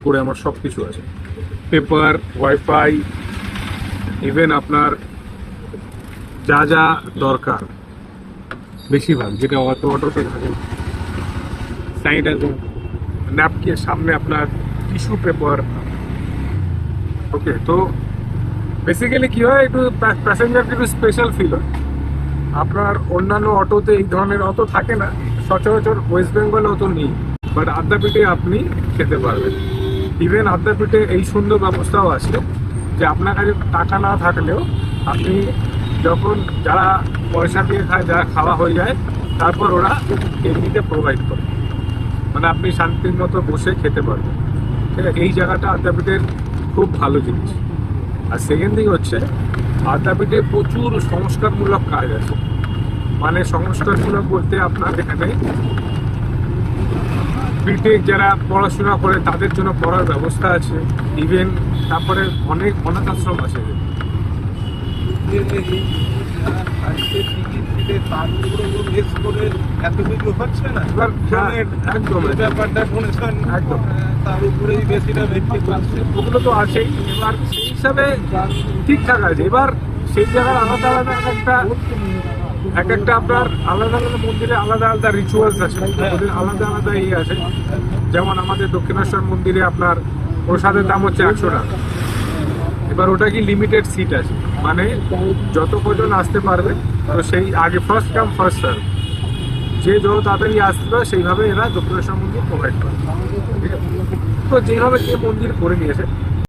করে আমার সব কিছু আছে, পেপার, ওয়াইফাই, ইভেন আপনার যা যা দরকার বেশিরভাগ যেটা অটোতে থাকে, স্যানিটাইজার, ন্যাপকিন, সামনে আপনার টিস্যু পেপার। ওকে, তো বেসিক্যালি কি হয়, একটু প্যাসেঞ্জারকে একটু স্পেশাল ফিল হয়। আপনার অন্যান্য অটোতে এই ধরনের অত থাকে না, সচরাচর ওয়েস্ট বেঙ্গলে অত নেই, বাট আদ্যাপীঠে আপনি খেতে পারবেন। ইভেন আদ্যাপীঠে এই সুন্দর ব্যবস্থাও আছে যে আপনার কাছে টাকা না থাকলেও আপনি যখন যারা পয়সা দিয়ে খায়, যারা খাওয়া হয়ে যায়, তারপর ওরা এমনিতে প্রোভাইড করে, মানে আপনি শান্তির মতো বসে খেতে পারবেন। ঠিক আছে, এই জায়গাটা আদ্যাপীঠের খুব ভালো জিনিস। আর সেকেন্ড থিং হচ্ছে, আদ্যাপীঠে প্রচুর সংস্কারমূলক কাজ আছে। মানে সংস্কারমূলক বলতে আপনার এখানে বিটেক যারা পড়াশোনা করে তাদের জন্য পড়ার ব্যবস্থা আছে। ইভেন তারপরে অনেক অনাথ আশ্রম আছে। এবার হ্যাঁ, একদম একদম ওগুলো তো আছেই। এবার সেই হিসাবে ঠিকঠাক আছে। এবার সেই জায়গার আলাদা আলাদা এক একটা আপনার আলাদা আলাদা মন্দিরে আলাদা আলাদা রিচুয়ালস আছে, ওদের আলাদা আলাদা ইয়ে আছে। যেমন আমাদের দক্ষিণেশ্বর মন্দিরে আপনার প্রসাদের দাম হচ্ছে 100 টাকা। এবার ওটা কি লিমিটেড সিট আছে, মানে যত কজন আসতে পারবে, তো সেই আগে ফার্স্ট কাম ফার্স্ট সার্ভ, যে যত তাড়াতাড়ি আসতে পারে সেইভাবে এরা দক্ষিণেশ্বর মন্দির প্রোভাইড করে। ঠিক আছে, তো যেভাবে যে মন্দির করে নিয়েছে